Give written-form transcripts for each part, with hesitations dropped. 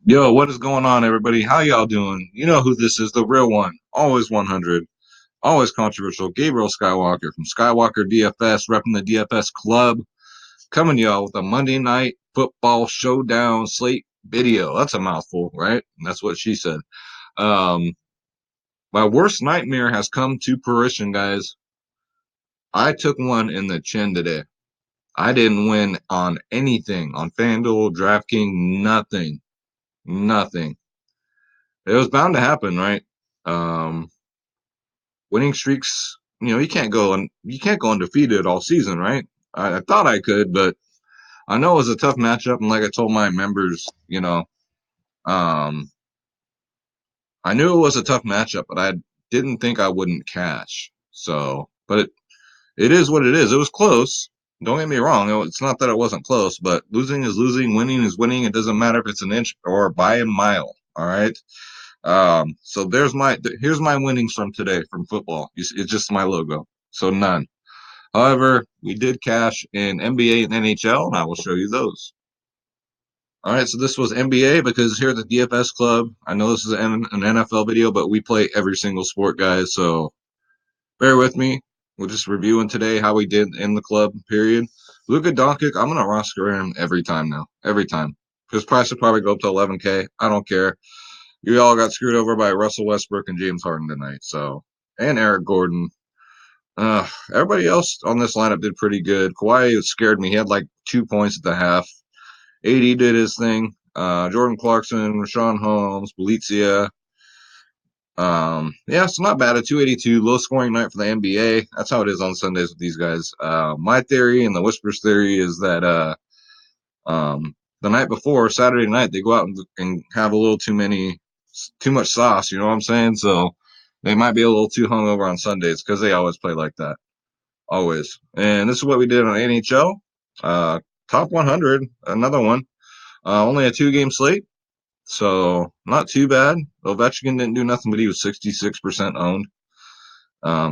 Yo, what is going on, everybody? How y'all doing? You know who this is, the real one. Always 100, always controversial. Gabriel Skywalker from Skywalker DFS, repping the DFS club, coming to y'all with a Monday night football showdown slate video. That's a mouthful, right? That's what she said. Um, my worst nightmare has come to fruition, guys. I took one in the chin today. I didn't win on anything on Fanduel, Draftkings, nothing, nothing. It was bound to happen, right? Um, Winning streaks, you can't go undefeated all season, right? I thought I could, but I know it was a tough matchup, and like I told my members, um, I knew it was a tough matchup, but I didn't think I wouldn't cash. So, but it is what it is. It was close. Don't get me wrong. It's not that it wasn't close, but losing is losing, winning is winning. It doesn't matter if it's an inch or by a mile. All right. So here's my winnings from today from football. It's just my logo. So none. However, we did cash in NBA and NHL, and I will show you those. All right, so this was NBA because here at the DFS Club, I know this is an NFL video, but we play every single sport, guys. So bear with me. We're just reviewing today how we did in the club, period. Luka Doncic, I'm going to roster him every time now. Every time. His price will probably go up to 11K. I don't care. You all got screwed over by Russell Westbrook and James Harden tonight. So, and Eric Gordon. Everybody else on this lineup did pretty good. Kawhi scared me. He had like 2 points at the half. AD did his thing. Jordan Clarkson, Rashawn Holmes, Belizia. Yeah, it's not bad. A 282, low scoring night for the NBA. That's how it is on Sundays with these guys. My theory and the Whispers theory is that the night before, Saturday night, they go out and have a little too much sauce. You know what I'm saying? So they might be a little too hungover on Sundays because they always play like that. Always. And this is what we did on NHL. Uh, Top 100, another one. Only a 2 game slate, so not too bad. Ovechkin didn't do nothing, but he was 66% owned.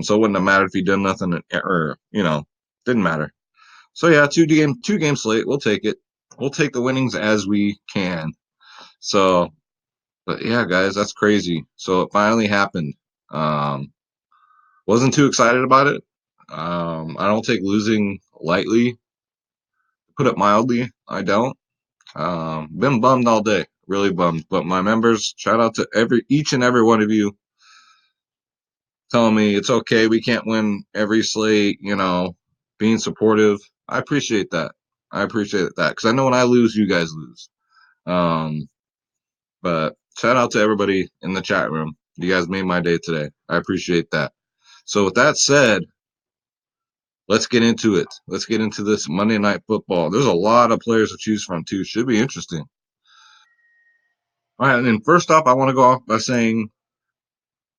So it wouldn't have mattered if he did nothing, or didn't matter. So yeah, two game slate. We'll take it. We'll take the winnings as we can. So, but yeah, guys, that's crazy. So it finally happened. Um, wasn't too excited about it. I don't take losing lightly. Put it mildly, I don't. Been bummed all day, really bummed. But my members, shout out to each and every one of you telling me it's okay. We can't win every slate, being supportive. I appreciate that. I appreciate that because I know when I lose, you guys lose. Um, but shout out to everybody in the chat room. You guys made my day today. I appreciate that. So with that said, let's get into it. Let's get into this Monday Night Football. There's a lot of players to choose from too. Should be interesting. All right, and then first off, I want to go off by saying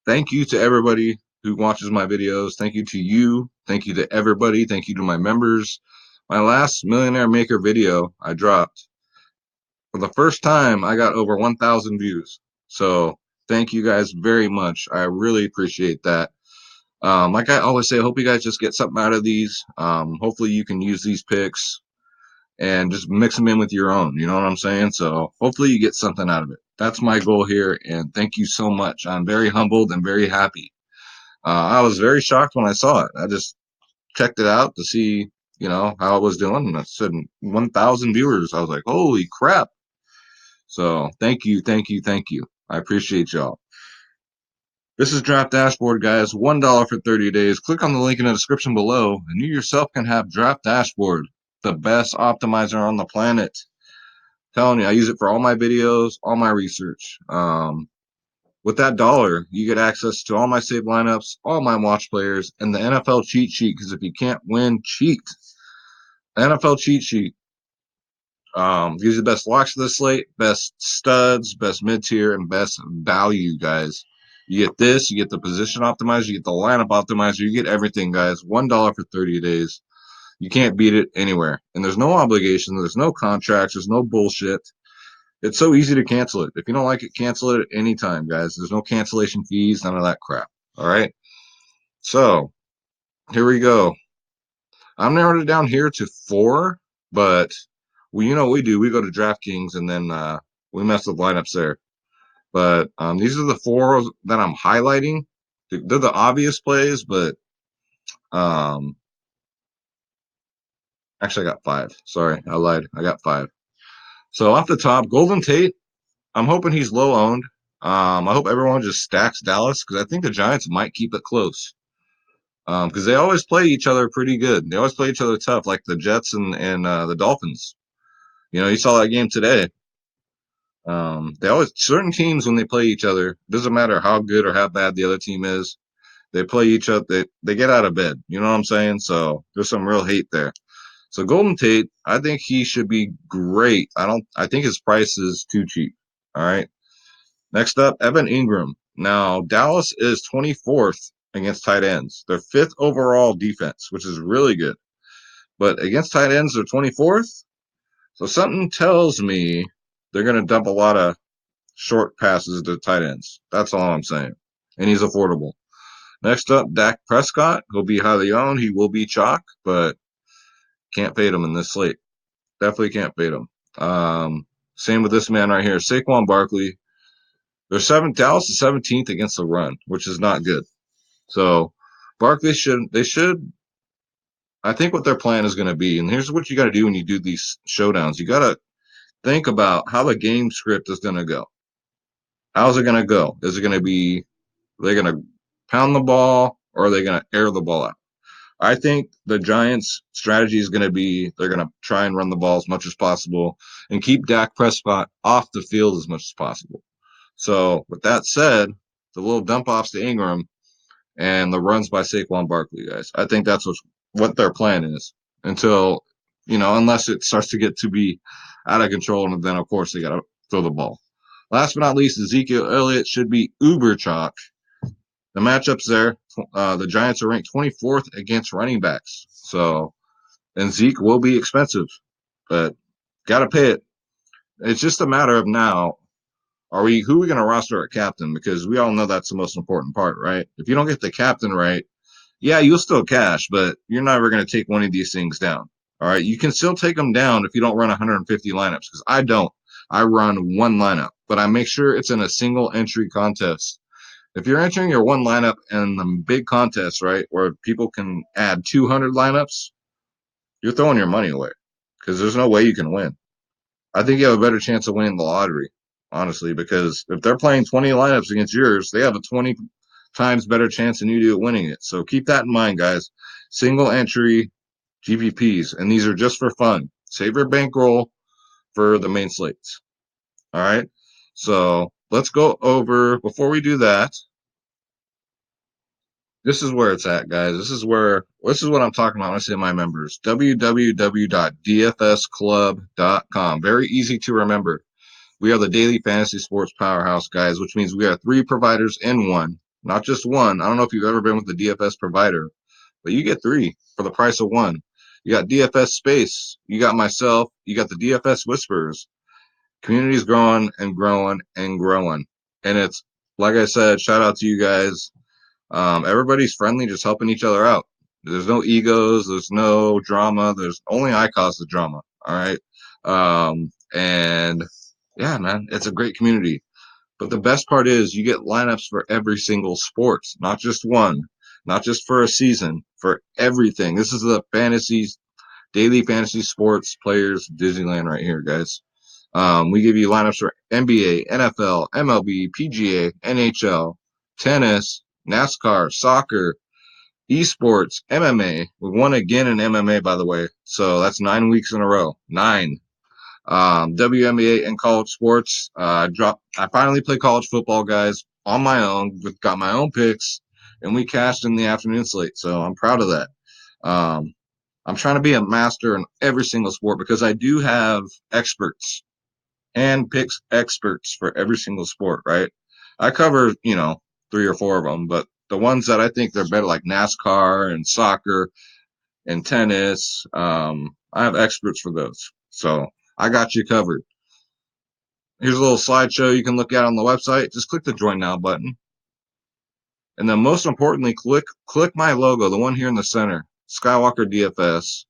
thank you to everybody who watches my videos. Thank you to you. Thank you to everybody. Thank you to my members. My last Millionaire Maker video I dropped. For the first time, I got over 1,000 views. So thank you guys very much. I really appreciate that. Like I always say, I hope you guys just get something out of these. Hopefully you can use these picks and just mix them in with your own. You know what I'm saying? So hopefully you get something out of it. That's my goal here. And thank you so much. I'm very humbled and very happy. I was very shocked when I saw it. I just checked it out to see, how it was doing. And I said 1,000 viewers. I was like, holy crap. So thank you, thank you, thank you. I appreciate y'all. This is Draft Dashboard, guys. $1 for 30 days. Click on the link in the description below, and you yourself can have Draft Dashboard, the best optimizer on the planet. Telling you, I use it for all my videos, all my research. With that dollar, you get access to all my saved lineups, all my watch players, and the NFL cheat sheet. Because if you can't win, cheat. The NFL cheat sheet gives you the best locks of the slate, best studs, best mid tier, and best value, guys. You get this, you get the position optimizer, you get the lineup optimizer, you get everything, guys. $1 for 30 days. You can't beat it anywhere. And there's no obligation, there's no contracts, there's no bullshit. It's so easy to cancel it. If you don't like it, cancel it at any time, guys. There's no cancellation fees, none of that crap. All right. So here we go. I'm narrowed it down here to 4, but you know what we do. We go to DraftKings and then We messed with lineups there. But these are the four that I'm highlighting. They're the obvious plays, but um, actually, I got five. Sorry, I lied. I got five. So off the top, Golden Tate. I'm hoping he's low owned. I hope everyone just stacks Dallas because I think the Giants might keep it close. Because they always play each other pretty good. They always play each other tough, like the Jets and the Dolphins. You know, you saw that game today. They always certain teams when they play each other, doesn't matter how good or how bad the other team is, they play each other. They get out of bed. You know what I'm saying? So there's some real hate there. So Golden Tate, I think he should be great. I think his price is too cheap. All right. Next up, Evan Ingram. Now Dallas is 24th against tight ends. They're fifth overall defense, which is really good. But against tight ends, they're 24th. So something tells me they're going to dump a lot of short passes to tight ends. That's all I'm saying. And he's affordable. Next up, Dak Prescott. He'll be highly owned. He will be chalk, but can't fade him in this slate. Definitely can't fade him. Same with this man right here, Saquon Barkley. They're seventh. Dallas is 17th against the run, which is not good. So Barkley should. They should. I think what their plan is going to be, and here's what you got to do when you do these showdowns. You got to think about how the game script is going to go. How's it going to go? Is it going to be they're going to pound the ball or are they going to air the ball out? I think the Giants' strategy is going to be they're going to try and run the ball as much as possible and keep Dak Prescott off the field as much as possible. So, with that said, the little dump offs to Ingram and the runs by Saquon Barkley, guys. I think that's what their plan is until, unless it starts to get to be out of control. And then, of course, they got to throw the ball. Last but not least, Ezekiel Elliott should be uber chalk. The matchups there, the Giants are ranked 24th against running backs. So, and Zeke will be expensive, but got to pay it. It's just a matter of now, who are we going to roster at captain? Because we all know that's the most important part, right? If you don't get the captain right, yeah, you'll still cash, but you're never going to take one of these things down. All right. You can still take them down if you don't run 150 lineups because I don't. I run one lineup, but I make sure it's in a single entry contest. If you're entering your one lineup in the big contest, right, where people can add 200 lineups, you're throwing your money away because there's no way you can win. I think you have a better chance of winning the lottery, honestly, because if they're playing 20 lineups against yours, they have a 20 times better chance than you do at winning it. So keep that in mind, guys. Single entry GPPs, and these are just for fun. Save your bankroll for the main slates. All right. So let's go over, before we do that, this is where it's at, guys. This is what I'm talking about when I say my members. www.dfsclub.com. Very easy to remember. We are the daily fantasy sports powerhouse, guys, which means we are three providers in one, not just one. I don't know if you've ever been with the DFS provider, but you get three for the price of one. You got DFS Space, you got myself, you got the DFS Whispers. Community's growing and growing and growing. And it's, like I said, shout out to you guys. Everybody's friendly, just helping each other out. There's no egos, there's no drama, there's only I cause the drama. All right. And yeah, man, it's a great community. But the best part is you get lineups for every single sport, not just one, not just for a season, for everything. This is the daily fantasy sports players Disneyland right here, guys. We give you lineups for NBA, NFL, MLB, PGA, NHL, tennis, NASCAR, soccer, esports, MMA. We won again in MMA, by the way. So that's 9 weeks in a row. 9. WNBA and college sports. I finally play college football, guys, on my own. Got my own picks, and we cashed in the afternoon slate. So I'm proud of that. I'm trying to be a master in every single sport because I do have experts and picks experts for every single sport, right? I cover, 3 or 4 of them, but the ones that I think they're better, like NASCAR and soccer and tennis, I have experts for those. So I got you covered. Here's a little slideshow you can look at on the website. Just click the join now button. And then most importantly, click my logo, the one here in the center, Skywalker DFS.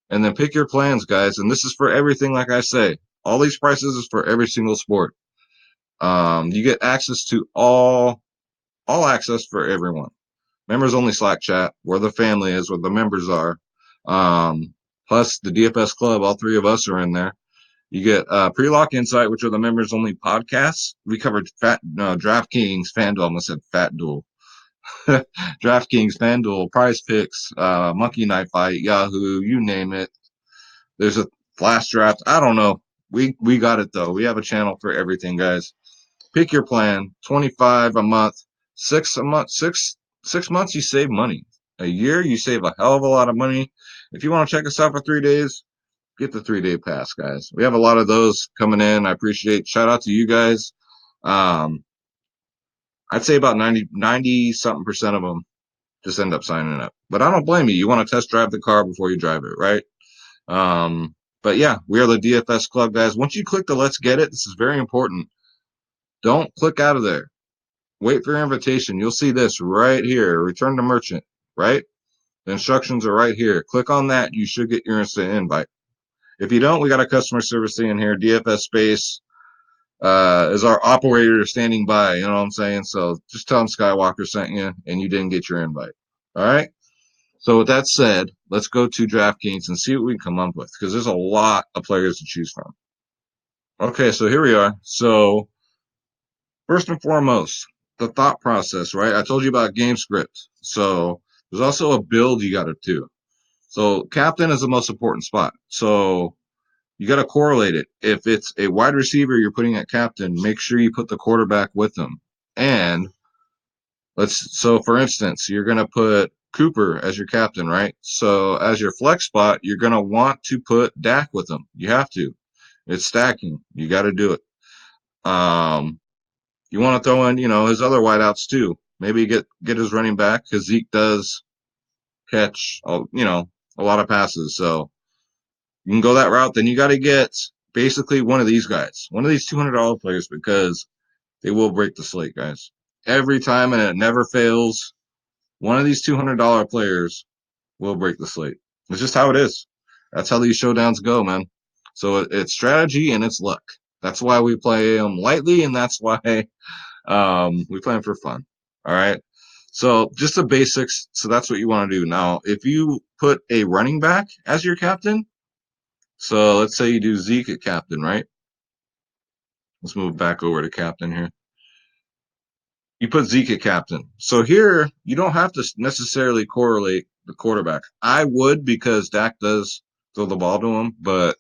And then pick your plans, guys. And this is for everything, like I say. All these prices is for every single sport. You get access to all access for everyone. Members only Slack chat, where the family is, where the members are. Um, Plus the DFS club, all three of us are in there. You get pre-lock insight, which are the members only podcasts. We covered Draftkings, Fanduel, I almost said Fat Duel. Draftkings, Fanduel, Prize Picks, Monkey Knife Fight, Yahoo, you name it. There's a flash draft. I don't know. We got it though. We have a channel for everything, guys. Pick your plan. 25 a month, 6 months you save money. A year you save a hell of a lot of money. If you want to check us out for 3 days, get the 3 day pass, guys. We have a lot of those coming in. I appreciate. Shout out to you guys. Um, I'd say about 90 something percent of them just end up signing up. But I don't blame you. You want to test drive the car before you drive it, right? But yeah, we are the DFS Club, guys. Once you click the Let's Get It, this is very important. Don't click out of there. Wait for your invitation. You'll see this right here. Return to merchant, right? The instructions are right here. Click on that. You should get your instant invite. If you don't, we got a customer service thing in here. DFS Space is our operator standing by. You know what I'm saying? So just tell them Skywalker sent you and you didn't get your invite. All right? So with that said, let's go to DraftKings and see what we can come up with because there's a lot of players to choose from. Okay, so here we are. So first and foremost, the thought process, right? I told you about game script. So there's also a build you got to do. So captain is the most important spot. So you got to correlate it. If it's a wide receiver you're putting at captain, make sure you put the quarterback with them. And so for instance, you're going to put Cooper as your captain, right? So as your flex spot, you're going to want to put Dak with him. You have to. It's stacking. You got to do it. Um, you want to throw in, his other wideouts too. Maybe get his running back because Zeke does catch, a lot of passes. So you can go that route. Then you got to get basically one of these guys, one of these $200 players because they will break the slate, guys. Every time, and it never fails. One of these $200 players will break the slate. It's just how it is. That's how these showdowns go, man. So it's strategy and it's luck. That's why we play them lightly, and that's why we play them for fun. All right. So just the basics. So that's what you want to do. Now, if you put a running back as your captain, so let's say you do Zeke at captain, right? Let's move back over to captain here. You put Zeke at captain. So here, you don't have to necessarily correlate the quarterback. I would because Dak does throw the ball to him, but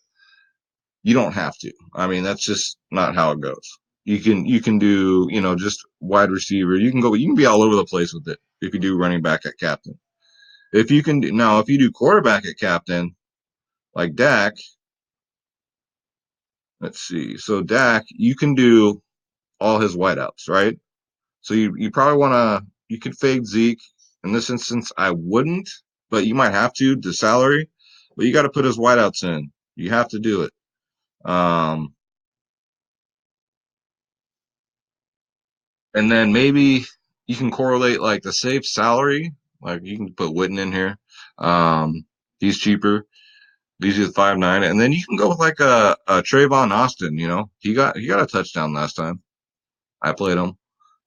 you don't have to. I mean, that's just not how it goes. You can do, just wide receiver. You can be all over the place with it if you do running back at captain. If you can now, if you do quarterback at captain, like Dak, let's see. So Dak, you can do all his wideouts, right? So you probably want to you could fade Zeke. In this instance, I wouldn't, but you might have to the salary. But you got to put his wideouts in. You have to do it. Um, and then maybe you can correlate like the safe salary. Like you can put Witten in here. He's cheaper. These are 5.9, and then you can go with like a Trayvon Austin. He got a touchdown last time. I played him.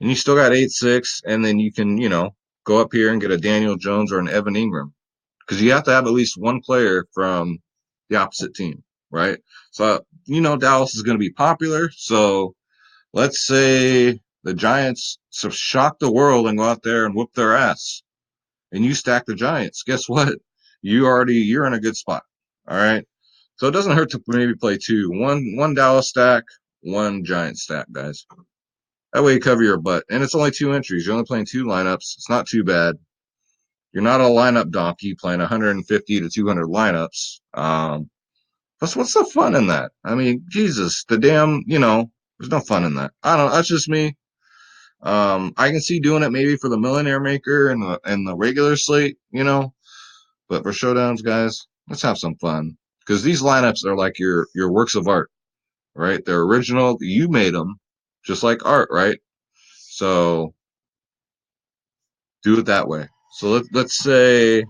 And you still got 8.6, and then you can, go up here and get a Daniel Jones or an Evan Ingram. Because you have to have at least one player from the opposite team, right? So, Dallas is going to be popular. So let's say the Giants shock the world and go out there and whoop their ass. And you stack the Giants. Guess what? You're in a good spot. All right. So it doesn't hurt to maybe play two. One Dallas stack, one Giant stack, guys. That way you cover your butt. And it's only 2 entries. You're only playing 2 lineups. It's not too bad. You're not a lineup donkey playing 150 to 200 lineups. What's the fun in that? I mean, Jesus, there's no fun in that. I don't know. That's just me. I can see doing it maybe for the Millionaire Maker and the regular slate, but for showdowns, guys, let's have some fun. Because these lineups are like your works of art, right? They're original. You made them just like art, right? So do it that way. So let's say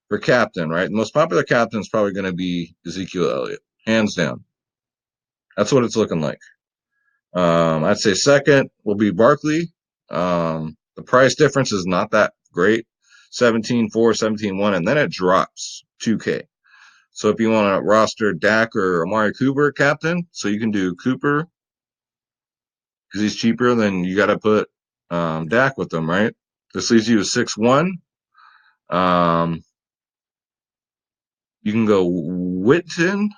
for captain, right? The most popular captain is probably going to be Ezekiel Elliott, hands down. That's what it's looking like. I'd say second will be Barkley. The price difference is not that great. 17.4, 17.1, and then it drops 2K. So if you want to roster Dak or Amari Cooper captain, so you can do Cooper because he's cheaper, then you got to put Dak with them, right? This leaves you with 6-1. Um, you can go Witten.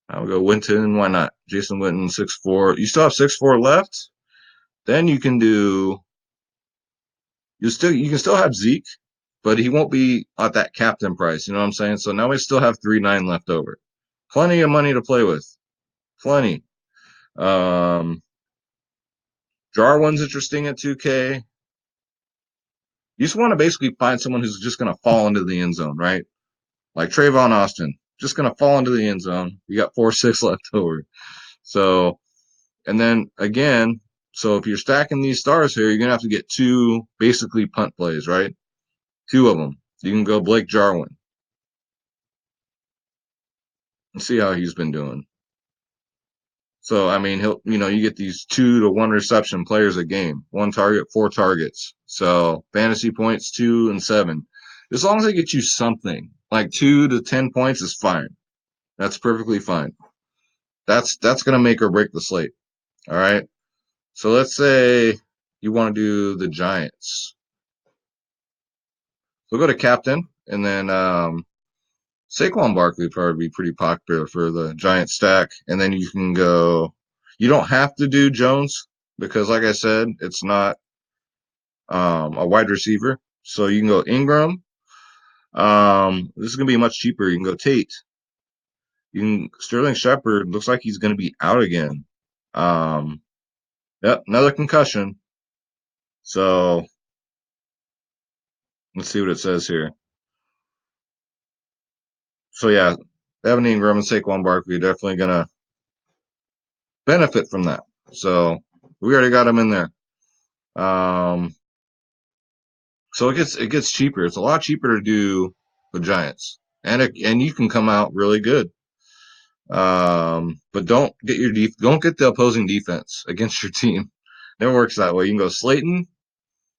I'll go Witten. Why not? Jason Witten, 6'4". You still have 6'4" left. Then you can do. You can still have Zeke, but he won't be at that captain price. You know what I'm saying? So now we still have 3.9 left over. Plenty of money to play with. Plenty. Um, Jarwin's interesting at 2K. You just want to basically find someone who's just going to fall into the end zone, right? Like Trayvon Austin, just going to fall into the end zone. You got 4-6 left over. So, and then again, so if you're stacking these stars here, you're going to have to get two basically punt plays, right? Two of them. You can go Blake Jarwin and see how he's been doing. So, I mean, you get these 2 to 1 reception players a game, 1 target, 4 targets. So, fantasy points, 2 and 7. As long as they get you something, like 2 to 10 points is fine. That's perfectly fine. That's going to make or break the slate. All right. So, let's say you want to do the Giants. So, go to captain, and then Saquon Barkley would probably be pretty popular for the Giant stack. And then you can go, you don't have to do Jones because, like I said, it's not a wide receiver. So you can go Ingram. This is going to be much cheaper. You can go Tate. Sterling Shepard looks like he's going to be out again. Yep, another concussion. So let's see what it says here. So yeah, Evan Ingram and Saquon Barkley are definitely going to benefit from that. So we already got him in there. Um, so it gets cheaper. It's a lot cheaper to do the Giants, and you can come out really good. But don't get the opposing defense against your team. Never works that way. You can go Slayton.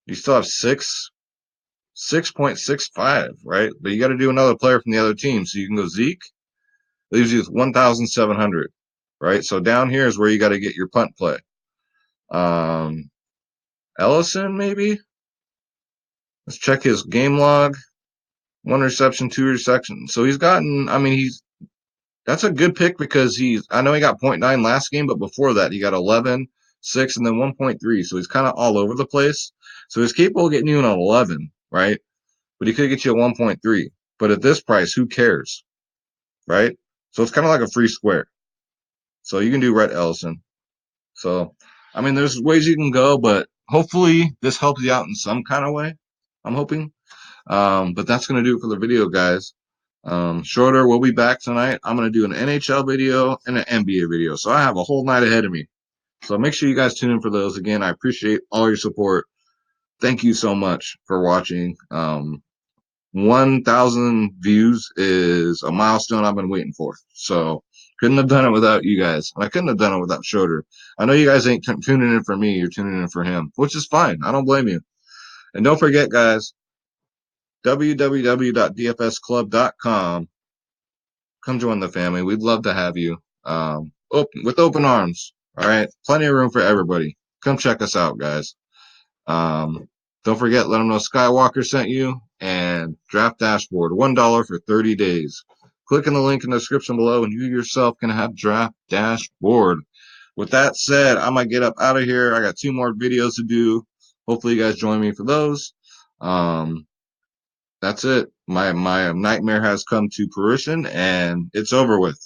You still have 6.65, right? But you got to do another player from the other team. So you can go Zeke. Leaves you with 1,700, right? So down here is where you got to get your punt play. Um, Ellison, maybe. Let's check his game log. 1 reception, 2 receptions. So he's gotten. I mean, that's a good pick because I know he got 0.9 last game, but before that, he got 11, 6, and then 1.3. So he's kind of all over the place. So he's capable of getting you an 11, right? But he could get you a 1.3. But at this price, who cares, right? So it's kind of like a free square. So you can do Rhett Ellison. So, I mean, there's ways you can go, but hopefully this helps you out in some kind of way. I'm hoping. But that's going to do it for the video, guys. Shorter, we'll be back tonight. I'm going to do an NHL video and an NBA video. So I have a whole night ahead of me. So make sure you guys tune in for those. Again, I appreciate all your support. Thank you so much for watching. 1,000 views is a milestone I've been waiting for. So couldn't have done it without you guys. And I couldn't have done it without Schroeder. I know you guys ain't tuning in for me. You're tuning in for him, which is fine. I don't blame you. And don't forget, guys, www.dfsclub.com. Come join the family. We'd love to have you. With open arms. All right. Plenty of room for everybody. Come check us out, guys. Don't forget, let them know Skywalker sent you and Draft Dashboard, $1 for 30 days. Click on the link in the description below and you yourself can have Draft Dashboard. With that said, I'm going to get up out of here. I got 2 more videos to do. Hopefully you guys join me for those. That's it. My nightmare has come to fruition and it's over with.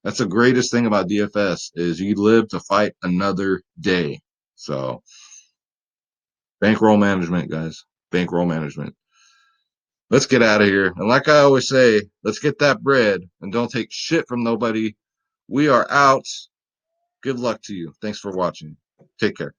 That's the greatest thing about DFS is you live to fight another day. So bankroll management, guys. Bankroll management. Let's get out of here. And like I always say, let's get that bread and don't take shit from nobody. We are out. Good luck to you. Thanks for watching. Take care.